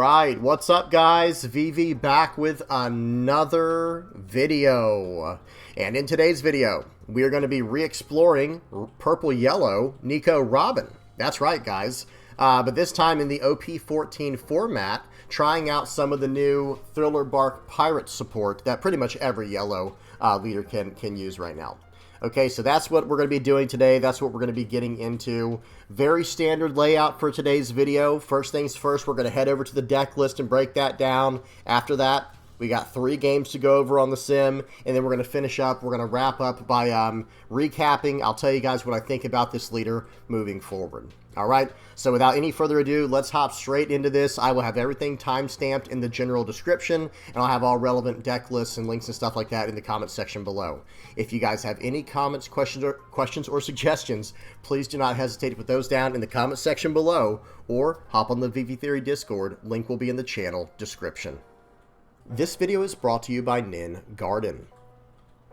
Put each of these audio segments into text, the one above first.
right, what's up guys? VV back with another video. And in today's video, we are going to be re-exploring Purple Yellow Nico Robin. That's right guys. But this time in the OP-14 format, trying out some of the new Thriller Bark Pirate support that pretty much every yellow leader can use right now. Okay, so that's what we're going to be doing today. That's what we're going to be getting into. Very standard layout for today's video. First things first, we're going to head over to the deck list and break that down. After that, we got 3 games to go over on the sim, and then we're going to finish up. We're going to wrap up by recapping. I'll tell you guys what I think about this leader moving forward. All right, so without any further ado, let's hop straight into this. I will have everything time-stamped in the general description, and I'll have all relevant deck lists and links and stuff like that in the comment section below. If you guys have any comments, questions, or suggestions, please do not hesitate to put those down in the comment section below, or hop on the VV Theory Discord. Link will be in the channel description. This video is brought to you by Nin Garden.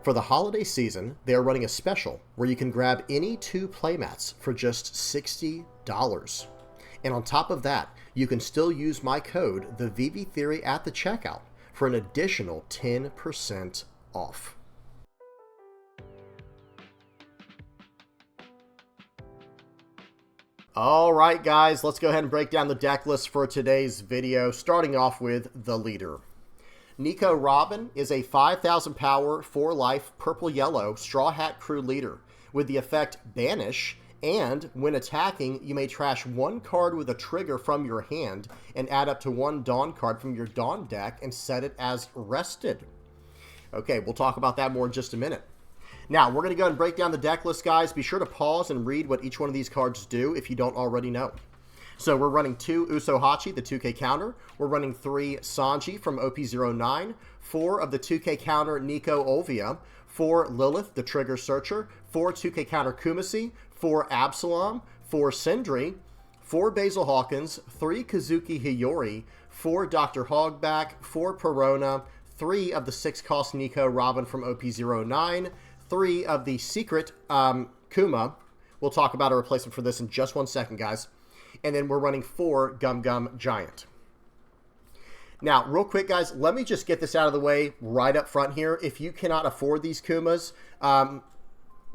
For the holiday season, they are running a special where you can grab any 2 playmats for just $60. And on top of that, you can still use my code, the VV Theory, at the checkout for an additional 10% off. All right, guys, let's go ahead and break down the deck list for today's video, starting off with the leader. Nico Robin is a 5,000 power, 4 life, purple yellow Straw Hat Crew leader with the effect Banish, and when attacking, you may trash 1 card with a trigger from your hand and add up to 1 Dawn card from your Dawn deck and set it as rested. Okay, we'll talk about that more in just a minute. Now, we're going to go ahead and break down the deck list, guys. Be sure to pause and read what each one of these cards do if you don't already know. So we're running 2 Usohachi, the 2K counter. We're running 3 Sanji from OP-09, 4 of the 2K counter Nico Olvia, 4 Lilith, the Trigger Searcher, 4 2K counter Kumasi, 4 Absalom, 4 Sindri, 4 Basil Hawkins, 3 Kazuki Hiyori, 4 Dr. Hogback, 4 Perona, 3 of the 6-cost Nico Robin from OP-09, 3 of the secret Kuma. We'll talk about a replacement for this in just 1 second, guys. And then we're running 4 Gum Gum Giant. Now, real quick, guys, let me just get this out of the way right up front here. If you cannot afford these Kumas,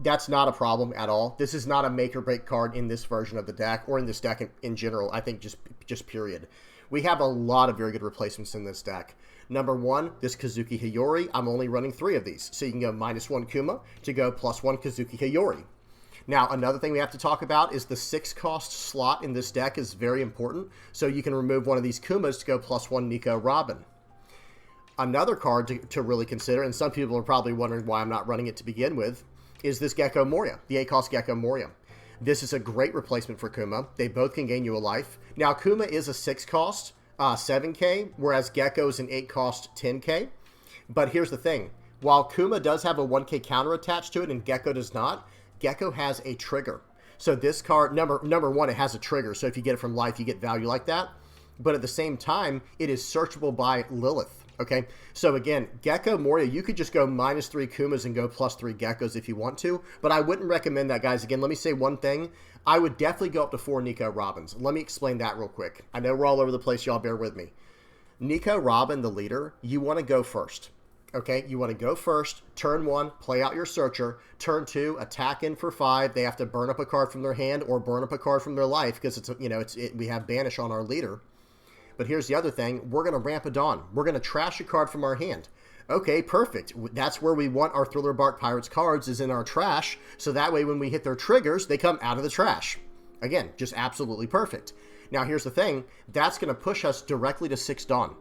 that's not a problem at all. This is not a make or break card in this version of the deck, or in this deck in general. I think just period. We have a lot of very good replacements in this deck. Number 1, this Kazuki Hiyori. I'm only running 3 of these. So you can go -1 Kuma to go +1 Kazuki Hiyori. Now, another thing we have to talk about is the 6-cost slot in this deck is very important. So you can remove one of these Kumas to go +1 Nico Robin. Another card to really consider, and some people are probably wondering why I'm not running it to begin with, is this Gecko Moria, the 8-cost Gecko Moria. This is a great replacement for Kuma. They both can gain you a life. Now, Kuma is a 6-cost 7K, whereas Gecko is an 8-cost 10K. But here's the thing. While Kuma does have a 1K counter attached to it and Gecko does not, Gecko has a trigger. So this card, number 1, it has a trigger. So if you get it from life, you get value like that. But at the same time, it is searchable by Lilith. Okay, so again, Gecko Moria, you could just go -3 Kumas and go +3 Geckos if you want to. But I wouldn't recommend that, guys. Again, let me say one thing. I would definitely go up to 4 Nico Robins. Let me explain that real quick. I know we're all over the place. Y'all bear with me. Nico Robin, the leader, you want to go first. Okay, you want to go first, turn 1, play out your Searcher, turn 2, attack in for 5. They have to burn up a card from their hand or burn up a card from their life because we have Banish on our leader. But here's the other thing, we're going to ramp a Dawn. We're going to trash a card from our hand. Okay, perfect. That's where we want our Thriller Bark Pirates cards, is in our trash, so that way when we hit their triggers, they come out of the trash. Again, just absolutely perfect. Now here's the thing, that's going to push us directly to 6 Dawn.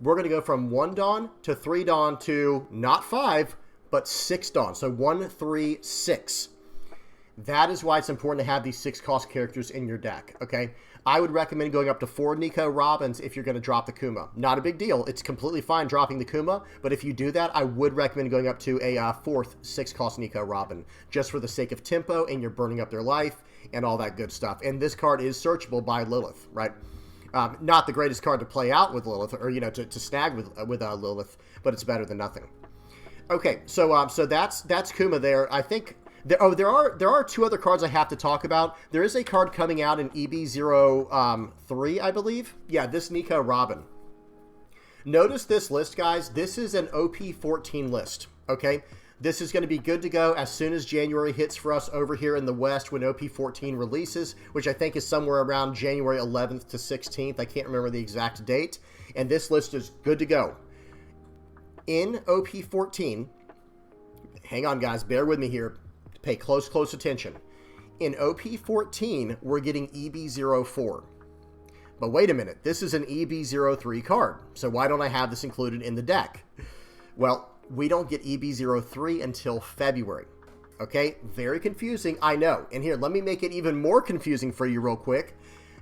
We're going to go from 1 Dawn to 3 Dawn to not 5, but 6 Dawn. So 1, 3, 6. That is why it's important to have these 6-cost characters in your deck, okay? I would recommend going up to 4 Nico Robins if you're going to drop the Kuma. Not a big deal. It's completely fine dropping the Kuma, but if you do that, I would recommend going up to a 4th 6-cost Nico Robin, just for the sake of tempo, and you're burning up their life and all that good stuff. And this card is searchable by Lilith, right? Not the greatest card to play out with Lilith, or, to snag with Lilith, but it's better than nothing. Okay, so that's Kuma there. I think There are two other cards I have to talk about. There is a card coming out in EB03, I believe. Yeah, this Nico Robin. Notice this list, guys. This is an OP-14 list, okay? This is going to be good to go as soon as January hits for us over here in the West when OP-14 releases, which I think is somewhere around January 11th to 16th. I can't remember the exact date. And this list is good to go. In OP-14, hang on, guys. Bear with me here. Pay close attention. In OP-14, we're getting EB04. But wait a minute, this is an EB03 card, so why don't I have this included in the deck? Well, we don't get EB03 until February, okay? Very confusing, I know. And here, let me make it even more confusing for you real quick.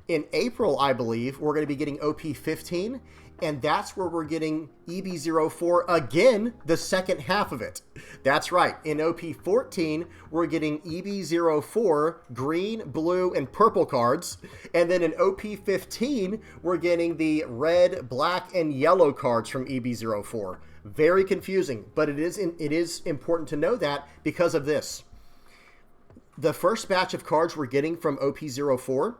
In April, I believe, we're going to be getting OP-15, and that's where we're getting EB04 again, the second half of it. That's right. In OP-14, we're getting EB04, green, blue, and purple cards. And then in OP-15, we're getting the red, black, and yellow cards from EB04. Very confusing, but it is important to know that because of this. The first batch of cards we're getting from OP-04,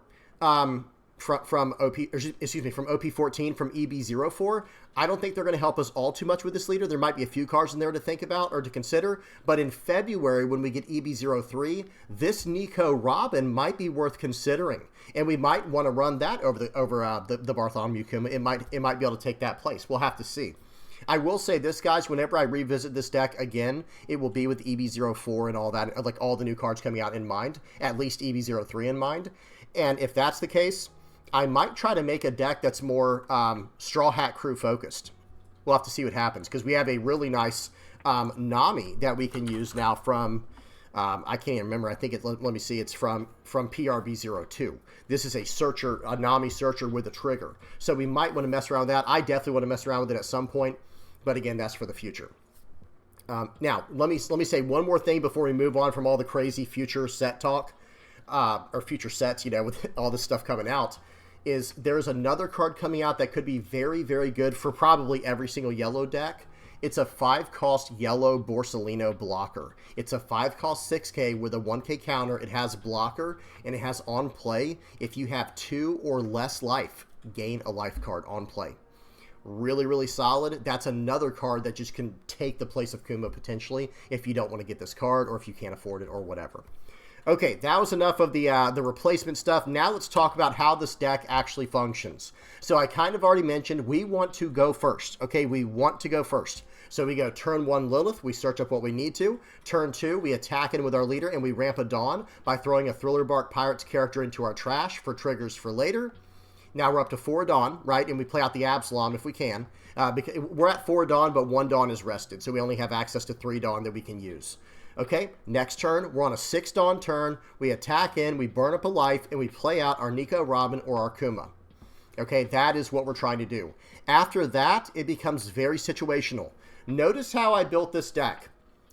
from OP-14, from EB04, I don't think they're going to help us all too much with this leader. There might be a few cards in there to think about or to consider, but in February, when we get EB03, this Nico Robin might be worth considering, and we might want to run that over the Bartholomew Kuma. It might be able to take that place. We'll have to see. I will say this, guys, whenever I revisit this deck again, it will be with EB04 and all that, like all the new cards coming out in mind, at least EB03 in mind. And if that's the case, I might try to make a deck that's more Straw Hat Crew focused. We'll have to see what happens, because we have a really nice Nami that we can use now from, I can't even remember, I think let me see, it's from PRB02. This is a searcher, a Nami searcher with a trigger. So we might want to mess around with that. I definitely want to mess around with it at some point, but again, that's for the future. Now, let me say one more thing before we move on from all the crazy future set talk, or future sets, you know, with all this stuff coming out, is there's another card coming out that could be very, very good for probably every single yellow deck. It's a 5-cost yellow Borsellino blocker. It's a 5-cost 6K with a 1K counter. It has blocker, and it has on play. If you have 2 or less life, gain a life card on play. Really, really solid. That's another card that just can take the place of Kuma potentially if you don't want to get this card or if you can't afford it or whatever. Okay, that was enough of the replacement stuff. Now let's talk about how this deck actually functions. So I kind of already mentioned we want to go first. Okay, we want to go first. So we go turn 1 Lilith, we search up what we need to. Turn 2, we attack in with our leader and we ramp a Dawn by throwing a Thriller Bark Pirates character into our trash for triggers for later. Now we're up to 4 Dawn, right? And we play out the Absalom if we can. Because we're at 4 Dawn, but 1 Dawn is rested. So we only have access to 3 Dawn that we can use. Okay, next turn, we're on a 6 Dawn turn. We attack in, we burn up a life, and we play out our Nico Robin or our Kuma. Okay, that is what we're trying to do. After that, it becomes very situational. Notice how I built this deck.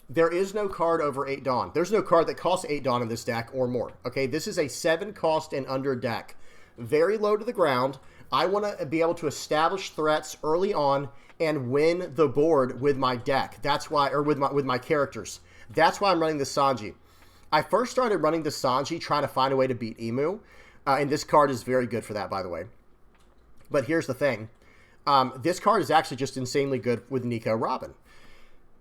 There is no card over 8 Dawn. There's no card that costs 8 Dawn in this deck or more. Okay, this is a 7 cost and under deck. Very low to the ground. I want to be able to establish threats early on and win the board with my deck. That's why, or with my characters. That's why I'm running the Sanji. I first started running the Sanji trying to find a way to beat Emu. And this card is very good for that, by the way. But here's the thing. This card is actually just insanely good with Nico Robin.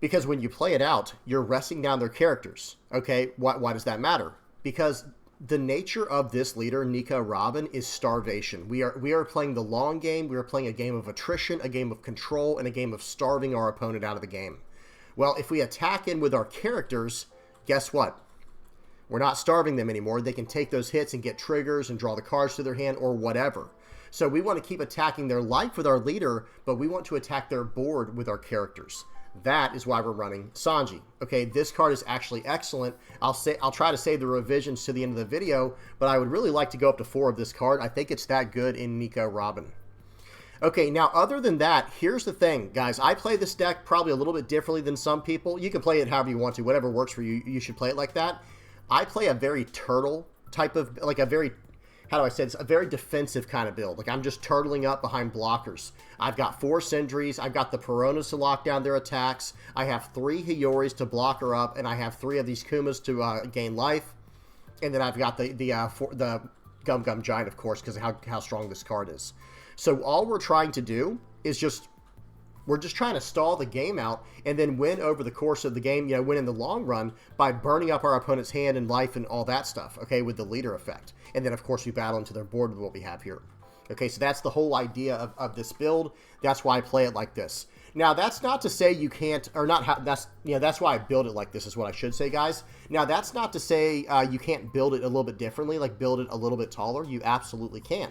Because when you play it out, you're resting down their characters. Okay, why does that matter? Because the nature of this leader, Nico Robin, is starvation. We are playing the long game. We are playing a game of attrition, a game of control, and a game of starving our opponent out of the game. Well, if we attack in with our characters, guess what? We're not starving them anymore. They can take those hits and get triggers and draw the cards to their hand or whatever. So we want to keep attacking their life with our leader, but we want to attack their board with our characters. That is why we're running Sanji. Okay, this card is actually excellent. I'll try to save the revisions to the end of the video, but I would really like to go up to 4 of this card. I think it's that good in Nico Robin. Okay, now other than that, here's the thing, guys. I play this deck probably a little bit differently than some people. You can play it however you want to. Whatever works for you, you should play it like that. I play a very turtle type of, like a very how do I say this? A very defensive kind of build. Like, I'm just turtling up behind blockers. I've got 4 Sindris. I've got the Peronas to lock down their attacks. I have 3 Hioris to block her up, and I have 3 of these Kumas to gain life. And then I've got the Gum Gum Giant, of course, because of how strong this card is. So all we're trying to do is we're just trying to stall the game out and then win over the course of the game, win in the long run by burning up our opponent's hand and life and all that stuff, okay, with the leader effect. And then, of course, we battle into their board with what we have here. Okay, so that's the whole idea of this build. That's why I play it like this. Now, that's not to say you can't, or not, that's why I build it like this is what I should say, guys. Now, that's not to say you can't build it a little bit differently, like build it a little bit taller. You absolutely can.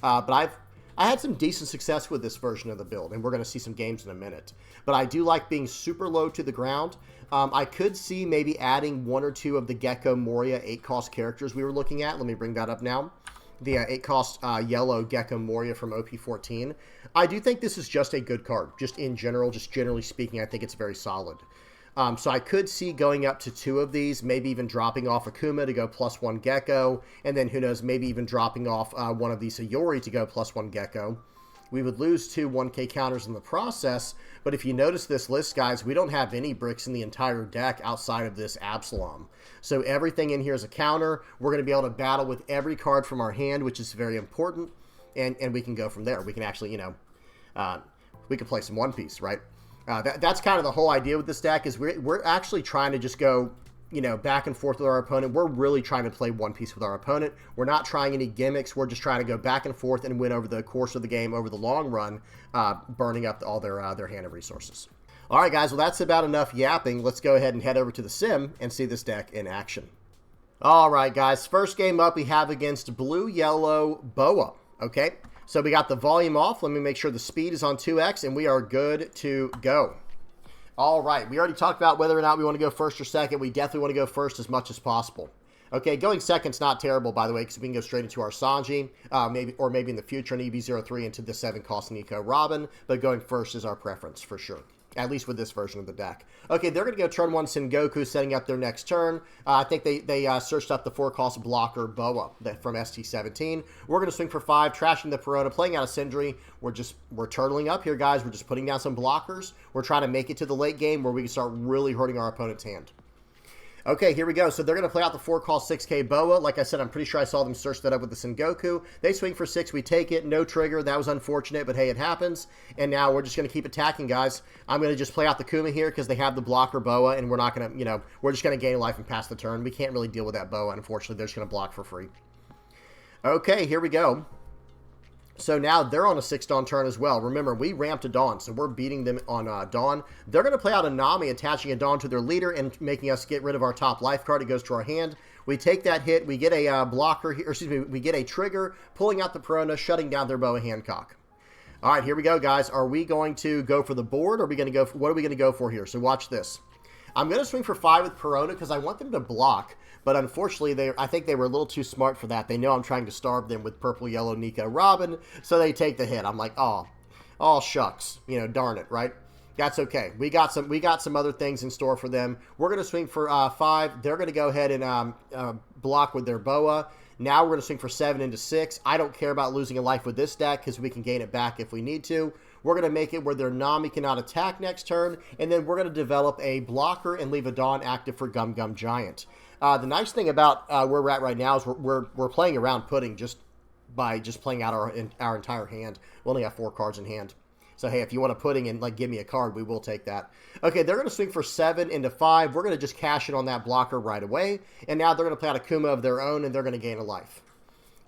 But I had some decent success with this version of the build, and we're going to see some games in a minute. But I do like being super low to the ground. I could see maybe adding 1 or 2 of the Gecko Moria 8-cost characters we were looking at. Let me bring that up now. The 8-cost yellow Gecko Moria from OP-14. I do think this is just a good card. Just in general, just generally speaking, I think it's very solid. So I could see going up to 2 of these, maybe even dropping off Akuma to go +1 Gecko, and then who knows, maybe even dropping off one of these Sayori to go +1 Gecko. We would lose 2 1K counters in the process, but if you notice this list, guys, we don't have any bricks in the entire deck outside of this Absalom. So everything in here is a counter. We're going to be able to battle with every card from our hand, which is very important, and we can go from there. We can actually, we can play some One Piece, right? That's kind of the whole idea with this deck is we're actually trying to just go, back and forth with our opponent. We're really trying to play One Piece with our opponent. We're not trying any gimmicks. We're just trying to go back and forth and win over the course of the game, over the long run, burning up all their hand of resources. All right, guys, well, that's about enough yapping. Let's go ahead and head over to the sim and see this deck in action. All right, guys, first game up we have against Blue-Yellow Boa, okay? So we got the volume off. Let me make sure the speed is on 2x, and we are good to go. All right, we already talked about whether or not we want to go first or second. We definitely want to go first as much as possible. Okay, going second's not terrible, by the way, because we can go straight into our Sanji, maybe in the future an EV03 into the 7-cost Nico Robin, but going first is our preference for sure. At least with this version of the deck. Okay, they're going to go turn 1 Sengoku, setting up their next turn. I think they searched up the 4-cost blocker Boa from ST17. We're going to swing for 5, trashing the Perona, playing out a Sindri. We're turtling up here, guys. We're just putting down some blockers. We're trying to make it to the late game where we can start really hurting our opponent's hand. Okay, here we go. So they're going to play out the 4-cost 6K Boa. Like I said, I'm pretty sure I saw them search that up with the Sengoku. They swing for 6. We take it. No trigger. That was unfortunate, but hey, it happens. And now we're just going to keep attacking, guys. I'm going to just play out the Kuma here because they have the blocker Boa, and we're not going to, we're just going to gain life and pass the turn. We can't really deal with that Boa, unfortunately. They're just going to block for free. Okay, here we go. So now they're on a 6 Dawn turn as well. Remember, we ramped a Dawn, so we're beating them on Dawn. They're going to play out a Nami, attaching a Dawn to their leader and making us get rid of our top life card. It goes to our hand. We take that hit. We get a blocker here, we get a trigger, pulling out the Perona, shutting down their Boa Hancock. All right, here we go, guys. Are we going to go for the board, or are we going to go? What are we going to go for here? So watch this. I'm going to swing for 5 with Perona because I want them to block. But unfortunately, I think they were a little too smart for that. They know I'm trying to starve them with purple, yellow, Nico, Robin, so they take the hit. I'm like, oh shucks, darn it, right? That's okay. We got some other things in store for them. We're going to swing for 5. They're going to go ahead and block with their Boa. Now we're going to swing for 7 into 6. I don't care about losing a life with this deck because we can gain it back if we need to. We're going to make it where their Nami cannot attack next turn, and then we're going to develop a blocker and leave a Dawn active for Gum Gum Giant. The nice thing about where we're at right now is we're playing around pudding just by playing out our entire hand. We only have 4 cards in hand. So, hey, if you want to pudding and give me a card, we will take that. Okay, they're going to swing for 7 into 5. We're going to just cash it on that blocker right away. And now they're going to play out a Kuma of their own, and they're going to gain a life.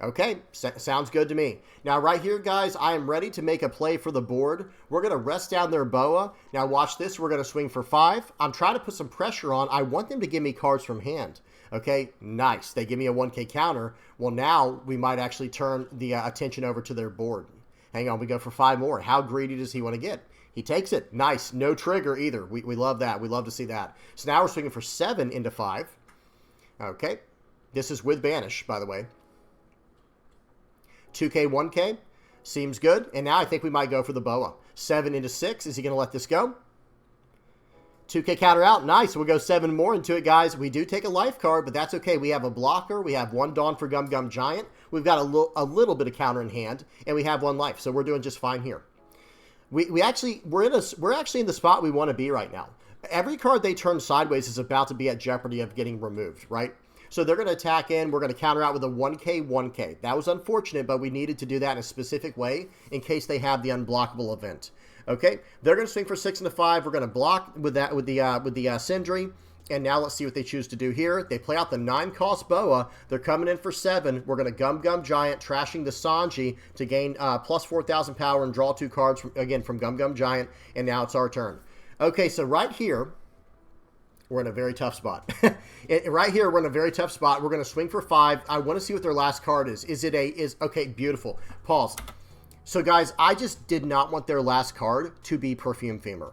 Okay, sounds good to me. Now, right here, guys, I am ready to make a play for the board. We're going to rest down their Boa. Now, watch this. We're going to swing for 5. I'm trying to put some pressure on. I want them to give me cards from hand. Okay, nice. They give me a 1K counter. Well, now we might actually turn the attention over to their board. Hang on, we go for 5 more. How greedy does he want to get? He takes it. Nice. No trigger either. We love that. We love to see that. So now we're swinging for 7 into 5. Okay. This is with Banish, by the way. 2K, 1K. Seems good. And now I think we might go for the Boa. 7 into 6. Is he going to let this go? 2K counter out. Nice. We'll go 7 more into it, guys. We do take a life card, but that's okay. We have a blocker. We have 1 Dawn for Gum Gum Giant. we've got a little bit of counter in hand, and we have 1 life, so we're doing just fine here. We're actually in the spot we want to be right now. Every card they turn sideways is about to be at jeopardy of getting removed, right? So they're going to attack in. We're going to counter out with a 1K, 1K. That was unfortunate, but we needed to do that in a specific way in case they have the unblockable event. Okay, they're going to swing for 6 and a 5. We're going to block with that with the Sindri. And now let's see what they choose to do here. They play out the 9-cost Boa. They're coming in for 7. We're going to Gum Giant, trashing the Sanji to gain plus 4,000 power and draw 2 cards, from Gum Giant. And now it's our turn. Okay, so right here, we're in a very tough spot. Right here, we're in a very tough spot. We're going to swing for 5. I want to see what their last card is. Okay, beautiful. Pause. So, guys, I just did not want their last card to be Perfume Femur.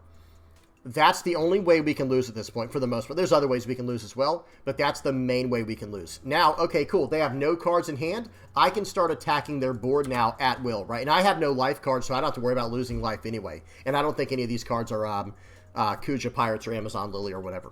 That's the only way we can lose at this point for the most part. There's other ways we can lose as well, but that's the main way we can lose. Now, okay, cool. They have no cards in hand. I can start attacking their board now at will, right? And I have no life cards, so I don't have to worry about losing life anyway. And I don't think any of these cards are Kuja Pirates or Amazon Lily or whatever.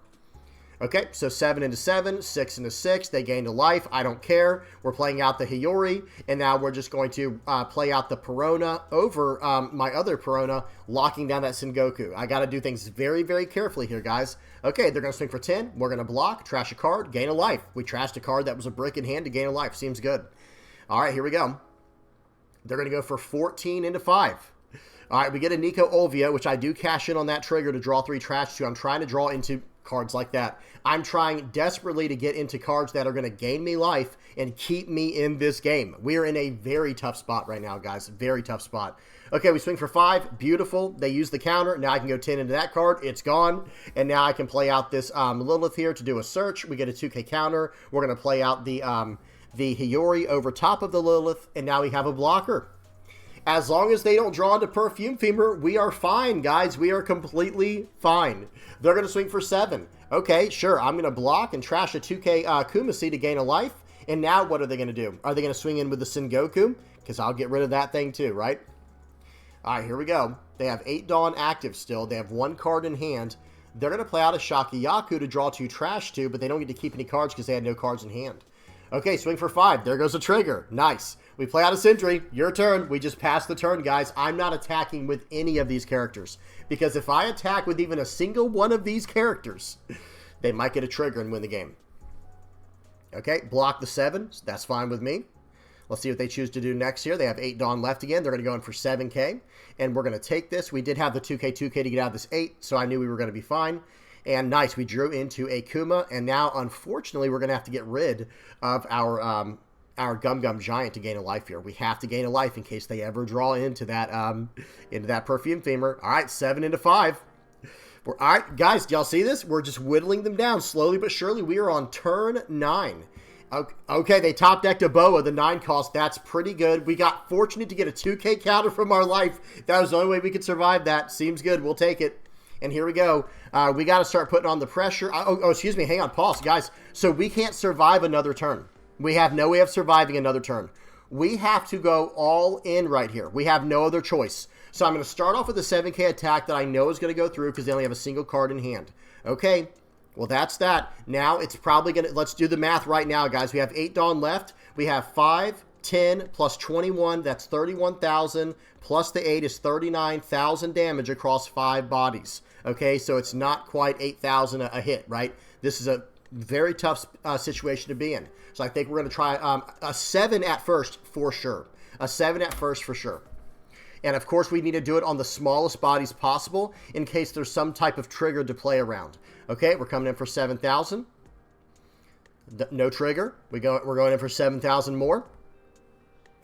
Okay, so 7 into 7, 6 into 6. They gained a life. I don't care. We're playing out the Hiyori, and now we're just going to play out the Perona over my other Perona, locking down that Sengoku. I got to do things very, very carefully here, guys. Okay, they're going to swing for 10. We're going to block, trash a card, gain a life. We trashed a card that was a brick in hand to gain a life. Seems good. All right, here we go. They're going to go for 14 into 5. All right, we get a Nico Olvia, which I do cash in on that trigger to draw 3 trash 2. I'm trying to draw into cards like that. I'm trying desperately to get into cards that are going to gain me life and keep me in this game. We are in a very tough spot right now, guys. Very tough spot. Okay, we swing for 5. Beautiful. They use the counter. Now I can go 10 into that card. It's gone. And now I can play out this Lilith here to do a search. We get a 2K counter. We're going to play out the Hiyori over top of the Lilith. And now we have a blocker. As long as they don't draw into Perfume Femur, we are fine, guys. We are completely fine. They're going to swing for 7. Okay, sure. I'm going to block and trash a 2K Kumasi to gain a life. And now what are they going to do? Are they going to swing in with the Sengoku? Because I'll get rid of that thing too, right? All right, here we go. They have 8 Dawn active still. They have 1 card in hand. They're going to play out a Shakiyaku to draw 2 trash 2, but they don't get to keep any cards because they had no cards in hand. Okay, swing for 5. There goes a trigger. Nice. We play out a Sindri. Your turn. We just passed the turn, guys. I'm not attacking with any of these characters. Because if I attack with even a single one of these characters, they might get a trigger and win the game. Okay, block the 7. That's fine with me. Let's see what they choose to do next here. They have 8 Dawn left again. They're going to go in for 7K. And we're going to take this. We did have the 2K to get out of this 8, so I knew we were going to be fine. And nice, we drew into a Kuma, and now, unfortunately, we're going to have to get rid of our Gum Giant to gain a life here. We have to gain a life in case they ever draw into that Perfume Femur. All right, 7 into 5. All right, guys, do y'all see this? We're just whittling them down slowly but surely. We are on turn 9. Okay, they top decked a Boa, the 9 cost. That's pretty good. We got fortunate to get a 2K counter from our life. That was the only way we could survive that. Seems good. We'll take it. And here we go. We got to start putting on the pressure. Excuse me. Hang on. Pause, guys. So we can't survive another turn. We have no way of surviving another turn. We have to go all in right here. We have no other choice. So I'm going to start off with a 7K attack that I know is going to go through because they only have a single card in hand. Okay. Well, that's that. Now it's probably going to... Let's do the math right now, guys. We have 8 Dawn left. We have 5, 10, plus 21. That's 31,000. Plus the 8 is 39,000 damage across 5 bodies. Okay, so it's not quite 8,000 a hit, right? This is a very tough situation to be in. So I think we're going to try a 7 at first for sure. A 7 at first for sure. And of course, we need to do it on the smallest bodies possible in case there's some type of trigger to play around. Okay, we're coming in for 7,000. No trigger. We're going in for 7,000 more.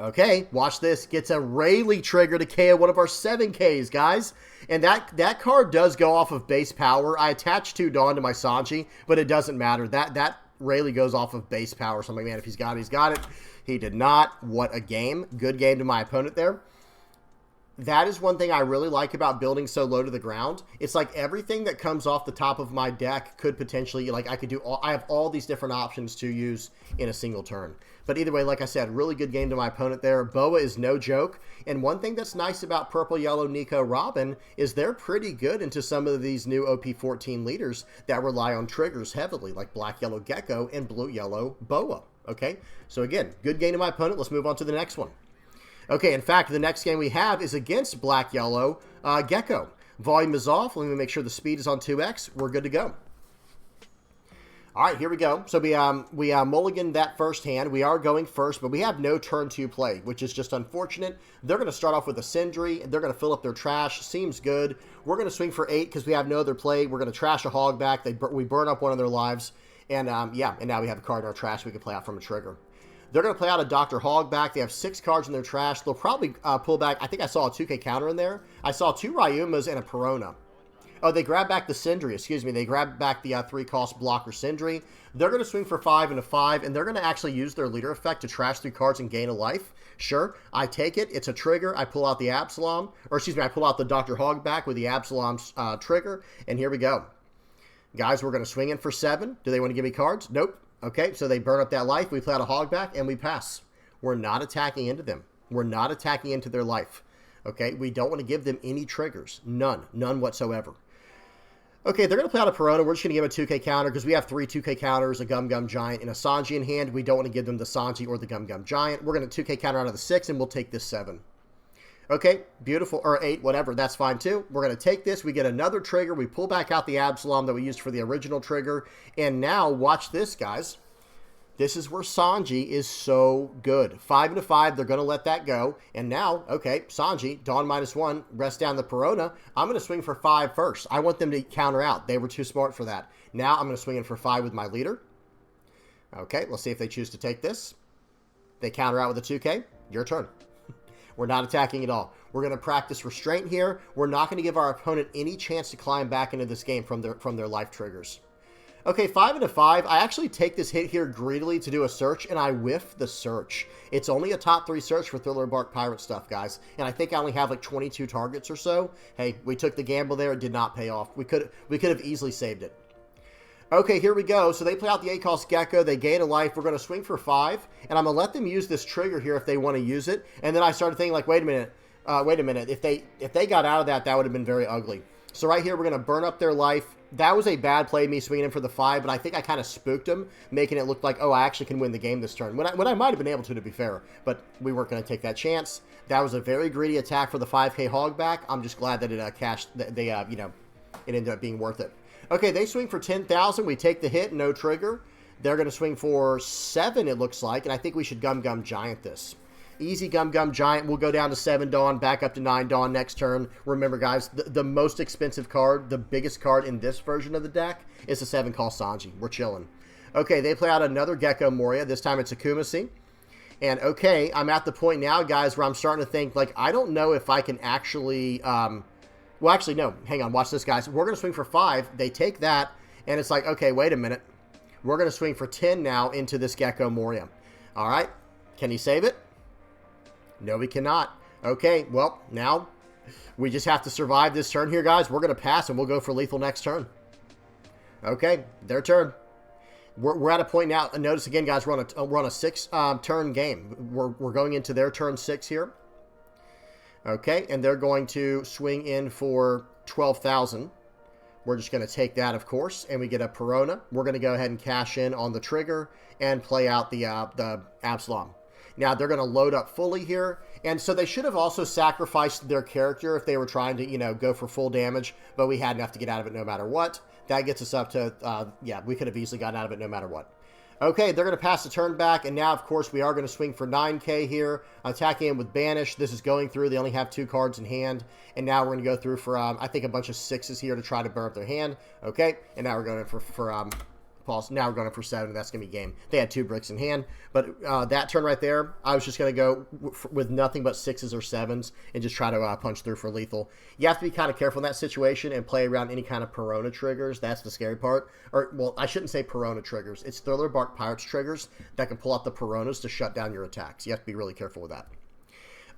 Okay, watch this. Gets a Rayleigh trigger to KO one of our 7Ks, guys. And that card does go off of base power. I attached 2 Dawn to my Sanji, but it doesn't matter. That Rayleigh goes off of base power. So I'm like, man, if he's got it, he's got it. He did not. What a game. Good game to my opponent there. that is one thing I really like about building so low to the ground. It's like everything that comes off the top of my deck could potentially, like I could do all, I have all these different options to use in a single turn. But either way, like I said, really good game to my opponent there. Boa is no joke. And one thing that's nice about Purple Yellow Nico Robin is they're pretty good into some of these new OP-14 leaders that rely on triggers heavily, like Black Yellow Gecko and Blue Yellow Boa. Okay, so again, good game to my opponent. Let's move on to the next one. Okay, in fact, the next game we have is against Black Yellow Gecko. Volume is off. Let me make sure the speed is on 2x. We're good to go. All right, here we go. So we mulliganed that first hand. We are going first, but we have no turn 2 play, which is just unfortunate. They're going to start off with a Sindri. They're going to fill up their trash. Seems good. We're going to swing for 8 because we have no other play. We're going to trash a hog back. We burn up one of their lives. And yeah, and now we have a card in our trash we can play out from a trigger. They're going to play out a Dr. Hog back. They have 6 cards in their trash. They'll probably pull back. I think I saw a 2K counter in there. I saw 2 Ryumas and a Perona. Oh, they grabbed back the Sindri. Excuse me. They grabbed back the 3-cost blocker Sindri. They're going to swing for 5 and a 5, and they're going to actually use their leader effect to trash 3 cards and gain a life. Sure, I take it. It's a trigger. I pull out the Absalom. Or excuse me, I pull out the Dr. Hog back with the Absalom's trigger, and here we go. Guys, we're going to swing in for 7. Do they want to give me cards? Nope. Okay, so they burn up that life. We play out a hog back, and we pass. We're not attacking into them. We're not attacking into their life. Okay, we don't want to give them any triggers. None. None whatsoever. Okay, they're going to play out a Perona. We're just going to give a 2K counter because we have 3 2K counters, a Gum Gum Giant, and a Sanji in hand. We don't want to give them the Sanji or the Gum Gum Giant. We're going to 2K counter out of the 6, and we'll take this 7. Okay, beautiful, or 8, whatever, that's fine too. We're going to take this, we get another trigger, we pull back out the Absalom that we used for the original trigger, and now, watch this, guys. This is where Sanji is so good. 5 and a 5, they're going to let that go, and now, okay, Sanji, Dawn -1, rest down the Perona. I'm going to swing for 5 first. I want them to counter out. They were too smart for that. Now, I'm going to swing in for 5 with my leader. Okay, let's see if they choose to take this. They counter out with a 2K. Your turn. We're not attacking at all. We're going to practice restraint here. We're not going to give our opponent any chance to climb back into this game from their life triggers. Okay, 5 and a 5. I actually take this hit here greedily to do a search, and I whiff the search. It's only a top 3 search for Thriller Bark Pirate stuff, guys. And I think I only have like 22 targets or so. Hey, we took the gamble there. It did not pay off. We could have easily saved it. Okay, here we go. So they play out the 8-cost Gecko. They gain a life. We're going to swing for 5. And I'm going to let them use this trigger here if they want to use it. And then I started thinking, like, wait a minute. If they got out of that, that would have been very ugly. So right here, we're going to burn up their life. That was a bad play, me swinging in for the 5. But I think I kind of spooked them, making it look like, oh, I actually can win the game this turn. When I might have been able to be fair. But we weren't going to take that chance. That was a very greedy attack for the 5K hog back. I'm just glad that it cashed. It ended up being worth it. Okay, they swing for 10,000. We take the hit, no trigger. They're going to swing for 7, it looks like, and I think we should Gum Gum Giant this. Easy Gum Gum Giant. We'll go down to 7 Dawn, back up to 9 Dawn next turn. Remember, guys, the most expensive card, the biggest card in this version of the deck is the 7-cost Sanji. We're chilling. Okay, they play out another Gecko Moria. This time it's a Kumasi. And, okay, I'm at the point now, guys, where I'm starting to think, like, I don't know if I can actually... Well, actually, no. Hang on. Watch this, guys. We're going to swing for 5. They take that, and it's like, okay, wait a minute. We're going to swing for 10 now into this Gecko Moria. All right. Can he save it? No, we cannot. Okay, well, now we just have to survive this turn here, guys. We're going to pass, and we'll go for lethal next turn. Okay, their turn. We're at a point now. Notice again, guys, we're on a 6-turn game. We're going into their turn 6 here. Okay, and they're going to swing in for 12,000. We're just going to take that, of course, and we get a Perona. We're going to go ahead and cash in on the trigger and play out the Absalom. Now, they're going to load up fully here, and so they should have also sacrificed their character if they were trying to, go for full damage, but we had enough to get out of it no matter what. That gets us up to, yeah, we could have easily gotten out of it no matter what. Okay, they're going to pass the turn back, and now, of course, we are going to swing for 9K here, attacking him with Banish. This is going through. They only have 2 cards in hand, and now we're going to go through for, I think, a bunch of 6s here to try to burn up their hand. Okay, and now we're going for pause. Now we're going for 7, and that's going to be game. They had 2 bricks in hand, but that turn right there, I was just going to go with nothing but 6s or 7s and just try to punch through for lethal. You have to be kind of careful in that situation and play around any kind of Perona triggers. That's the scary part. Or, well, I shouldn't say Perona triggers. It's Thriller Bark Pirates triggers that can pull out the Peronas to shut down your attacks. You have to be really careful with that.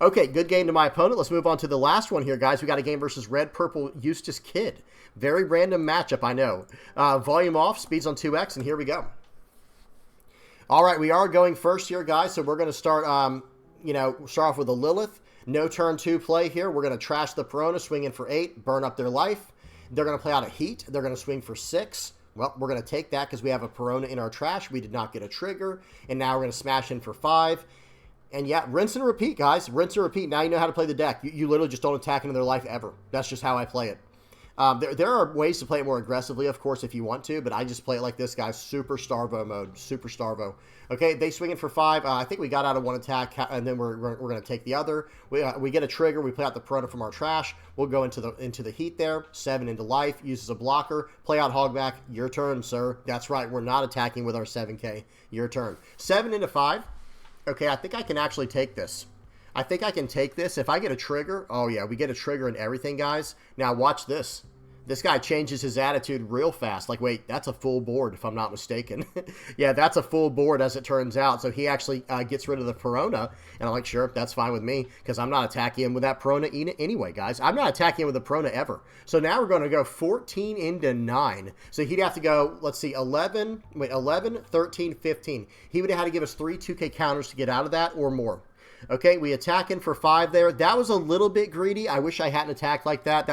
Okay, good game to my opponent. Let's move on to the last one here, guys. We got a game versus Red Purple Eustace Kid. Very random matchup, I know. Volume off, speeds on 2x, and here we go. All right, we are going first here, guys. So we're going to start, start off with a Lilith. No turn 2 play here. We're going to trash the Perona, swing in for 8, burn up their life. They're going to play out a Heat. They're going to swing for 6. Well, we're going to take that because we have a Perona in our trash. We did not get a trigger. And now we're going to smash in for 5. And yeah, rinse and repeat, guys. Rinse and repeat. Now you know how to play the deck. You literally just don't attack into their life ever. That's just how I play it. There are ways to play it more aggressively, of course, if you want to, but I just play it like this, guys. Super Starvo mode. Super Starvo. Okay, they swing in for 5. I think we got out of one attack, and then we're going to take the other. We get a trigger. We play out the Perona from our trash. We'll go into the Heat there. 7 into life. Uses a blocker. Play out Hogback. Your turn, sir. That's right. We're not attacking with our 7K. Your turn. 7 into 5. Okay, I think I can actually take this. I think I can take this. If I get a trigger, oh yeah, we get a trigger and everything, guys. Now watch this. This guy changes his attitude real fast. Like, wait, that's a full board if I'm not mistaken. Yeah, that's a full board as it turns out. So he actually gets rid of the Perona. And I'm like, sure, that's fine with me because I'm not attacking him with that Perona anyway, guys. I'm not attacking him with the Perona ever. So now we're going to go 14 into 9. So he'd have to go, let's see, 11, 13, 15. He would have had to give us 3 2K counters to get out of that or more. Okay, we attack in for 5 there. That was a little bit greedy. I wish I hadn't attacked like that.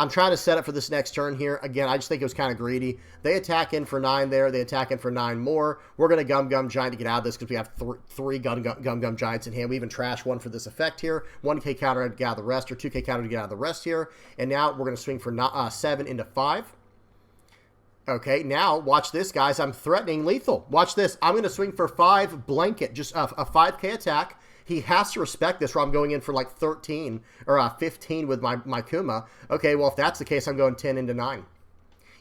I'm trying to set up for this next turn here. Again, I just think it was kind of greedy. They attack in for 9 there. They attack in for 9 more. We're going to Gum Giant to get out of this because we have 3 Gum Giants in hand. We even trash 1 for this effect here. 1K counter to get out of the rest, or 2K counter to get out of the rest here. And now we're going to swing for 7 into 5. Okay, now watch this, guys. I'm threatening lethal. Watch this. I'm going to swing for 5 blanket, just a 5K attack. He has to respect this, or I'm going in for like 13 or 15 with my Kuma. Okay, well, if that's the case, I'm going 10 into 9.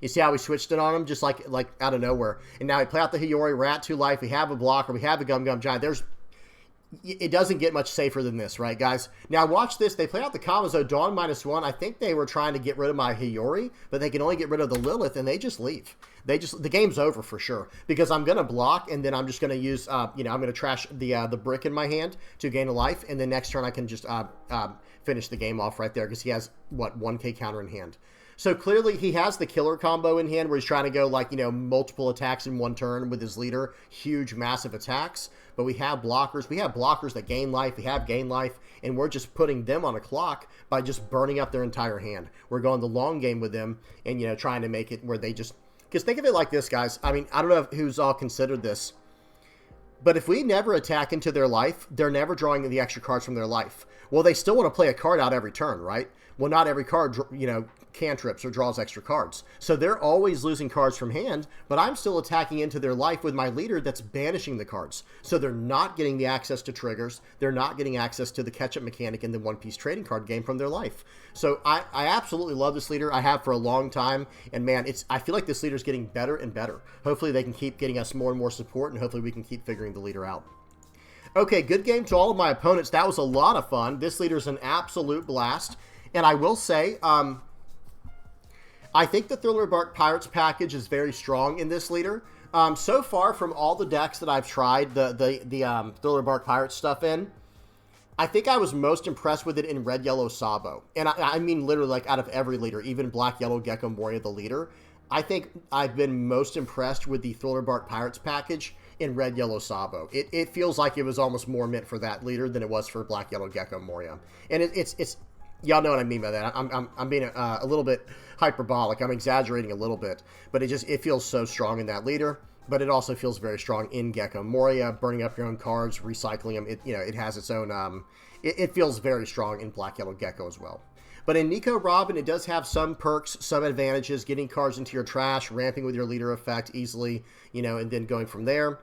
You see how we switched it on him, just like out of nowhere. And now we play out the Hiyori. We're at 2 life. We have a blocker. We have a Gum Giant. It doesn't get much safer than this, right, guys? Now, watch this. They play out the Kamazo, Dawn -1. I think they were trying to get rid of my Hiyori, but they can only get rid of the Lilith, and they just leave. The game's over for sure, because I'm going to block, and then I'm just going to use, I'm going to trash the brick in my hand to gain a life, and then next turn I can just finish the game off right there, because he has, 1K counter in hand. So clearly he has the killer combo in hand where he's trying to go multiple attacks in one turn with his leader. Huge, massive attacks. But we have blockers. We have blockers that gain life. We have gain life. And we're just putting them on a clock by just burning up their entire hand. We're going the long game with them and, trying to make it where they just... Because think of it like this, guys. I mean, I don't know who's all considered this. But if we never attack into their life, they're never drawing the extra cards from their life. Well, they still want to play a card out every turn, right? Well, not every card, cantrips or draws extra cards. So they're always losing cards from hand, but I'm still attacking into their life with my leader that's banishing the cards. So they're not getting the access to triggers. They're not getting access to the catch-up mechanic in the one-piece trading card game from their life. So I absolutely love this leader. I have for a long time. And man, I feel like this leader's getting better and better. Hopefully they can keep getting us more and more support, and hopefully we can keep figuring the leader out. Okay, good game to all of my opponents. That was a lot of fun. This leader's an absolute blast. And I will say, I think the Thriller Bark Pirates package is very strong in this leader. So far, from all the decks that I've tried the Thriller Bark Pirates stuff in, I think I was most impressed with it in Red Yellow Sabo. And I mean literally like out of every leader, even Black Yellow Gecko Moria, the leader. I think I've been most impressed with the Thriller Bark Pirates package in Red Yellow Sabo. It feels like it was almost more meant for that leader than it was for Black Yellow Gecko Moria. And it's y'all know what I mean by that. I'm being a little bit hyperbolic. I'm exaggerating a little bit, but it feels so strong in that leader. But it also feels very strong in Gecko Moria, burning up your own cards, recycling them. It has its own. It feels very strong in Black Yellow Gecko as well. But in Nico Robin, it does have some perks, some advantages, getting cards into your trash, ramping with your leader effect easily, and then going from there.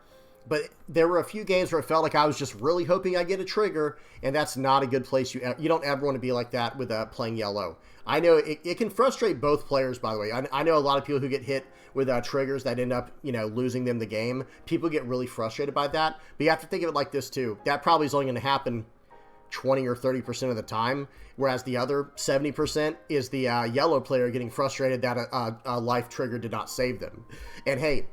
But there were a few games where it felt like I was just really hoping I get a trigger, and that's not a good place. You don't ever want to be like that with playing yellow. I know it can frustrate both players, by the way. I know a lot of people who get hit with triggers that end up, losing them the game. People get really frustrated by that. But you have to think of it like this, too. That probably is only going to happen 20 or 30% of the time, whereas the other 70% is the yellow player getting frustrated that a life trigger did not save them. And hey,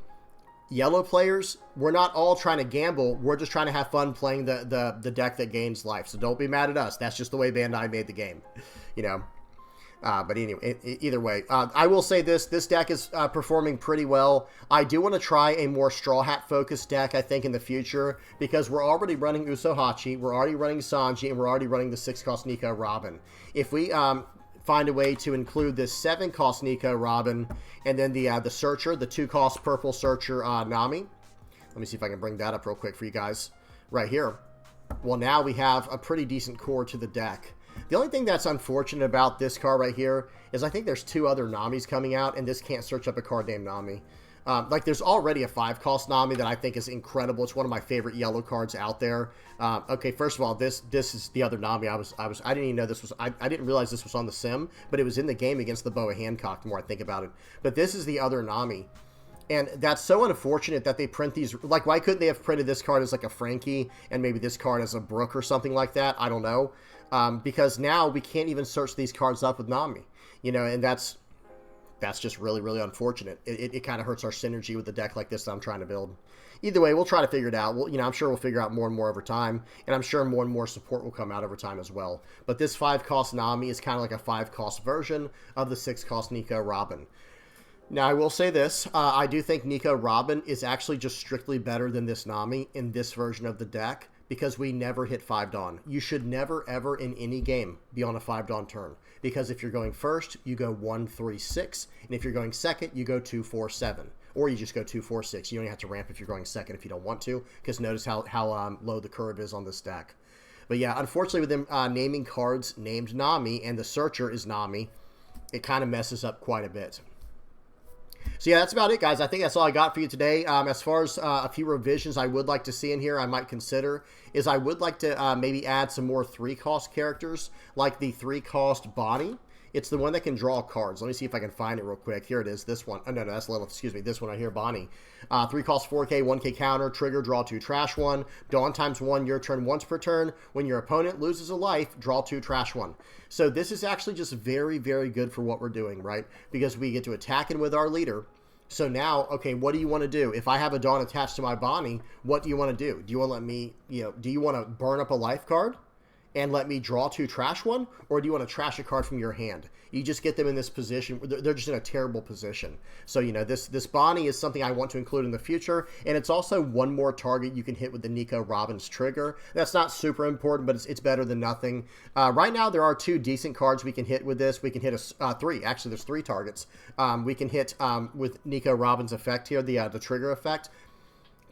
Yellow players, we're not all trying to gamble. We're just trying to have fun playing the deck that gains life. So don't be mad at us. That's just the way Bandai made the game, you know. But anyway, either way, I will say this deck is performing pretty well. I do want to try a more Straw Hat focused deck, I think, in the future, because we're already running Usohachi, we're already running Sanji, and we're already running the 6-cost Nico Robin. If we find a way to include this 7-cost Nico Robin, and then the Searcher, the 2-cost purple Searcher Nami. Let me see if I can bring that up real quick for you guys right here. Well, now we have a pretty decent core to the deck. The only thing that's unfortunate about this card right here is I think there's 2 other Namis coming out, and this can't search up a card named Nami. Like, there's already a 5-cost Nami that I think is incredible. It's one of my favorite yellow cards out there. Okay, first of all, this is the other Nami. I didn't even know this was. I didn't realize this was on the sim, but it was in the game against the Boa Hancock. The more I think about it, but this is the other Nami, and that's so unfortunate that they print these. Like, why couldn't they have printed this card as like a Frankie, and maybe this card as a Brook or something like that? I don't know, because now we can't even search these cards up with Nami. You know, and that's just really, really unfortunate. It kind of hurts our synergy with the deck like this that I'm trying to build. Either way, we'll try to figure it out. Well, you know, I'm sure we'll figure out more and more over time, and I'm sure more and more support will come out over time as well. But this 5-cost Nami is kind of like a 5-cost version of the 6-cost Nico Robin. Now, I will say this. I do think Nico Robin is actually just strictly better than this Nami in this version of the deck, because we never hit 5 Dawn. You should never, ever in any game be on a 5 Dawn turn. Because if you're going first, you go 1, 3, 6. And if you're going second, you go 2, 4, 7. Or you just go 2, 4, 6. You don't have to ramp if you're going second if you don't want to. Because notice how low the curve is on this deck. But yeah, unfortunately with them naming cards named Nami and the Searcher is Nami, it kind of messes up quite a bit. So yeah, that's about it, guys. I think that's all I got for you today. As far as a few revisions I would like to see in here, I might consider, is I would like to maybe add some more 3-cost characters, like the 3-cost Bonnie. It's the one that can draw cards. Let me see if I can find it real quick. Here it is, this one. Oh, no, that's Lilith. Excuse me, this one right here, Bonnie. 3-cost 4K, 1K counter, trigger, draw 2, trash 1. Dawn times 1, your turn once per turn. When your opponent loses a life, draw 2, trash 1. So this is actually just very, very good for what we're doing, right? Because we get to attack in with our leader. So now, okay, what do you want to do? If I have a Dawn attached to my Bonnie, what do you want to do? Do you want to let me, do you want to burn up a life card and let me draw 2, trash 1? Or do you want to trash a card from your hand? You just get them in this position. They're just in a terrible position. So, this Bonnie is something I want to include in the future. And it's also one more target you can hit with the Nico Robin's trigger. That's not super important, but it's better than nothing. Right now, there are 2 decent cards we can hit with this. We can hit 3. Actually, there's 3 targets. We can hit with Nico Robin's effect here, the trigger effect.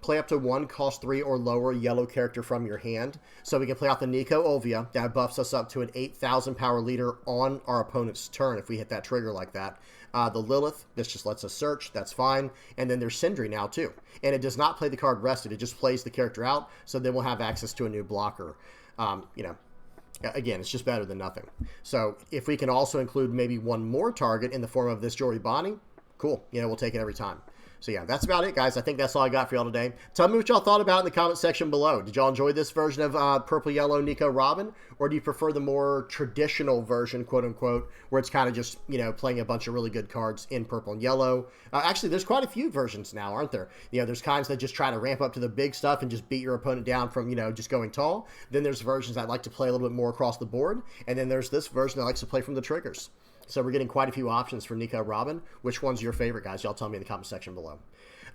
Play up to 1 cost 3 or lower yellow character from your hand. So we can play out the Nico Olvia. That buffs us up to an 8,000 power leader on our opponent's turn if we hit that trigger like that. The Lilith, this just lets us search. That's fine. And then there's Sindri now too. And it does not play the card rested. It just plays the character out. So then we'll have access to a new blocker. Again, it's just better than nothing. So if we can also include maybe one more target in the form of this Jory Bonnie, cool. We'll take it every time. So yeah, that's about it, guys. I think that's all I got for y'all today. Tell me what y'all thought about in the comment section below. Did y'all enjoy this version of Purple Yellow Nico Robin? Or do you prefer the more traditional version, quote unquote, where it's kind of just, playing a bunch of really good cards in purple and yellow? Actually, there's quite a few versions now, aren't there? There's kinds that just try to ramp up to the big stuff and just beat your opponent down from, just going tall. Then there's versions that like to play a little bit more across the board. And then there's this version that likes to play from the triggers. So we're getting quite a few options for Nico Robin. Which one's your favorite, guys? Y'all tell me in the comment section below.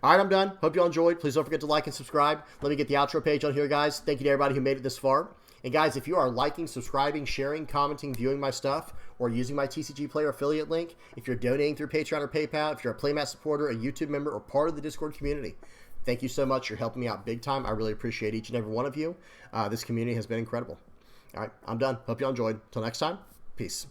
All right, I'm done. Hope y'all enjoyed. Please don't forget to like and subscribe. Let me get the outro page on here, guys. Thank you to everybody who made it this far. And guys, if you are liking, subscribing, sharing, commenting, viewing my stuff, or using my TCG Player affiliate link, if you're donating through Patreon or PayPal, if you're a Playmat supporter, a YouTube member, or part of the Discord community, thank you so much. You're helping me out big time. I really appreciate each and every one of you. This community has been incredible. All right, I'm done. Hope y'all enjoyed. Till next time, peace.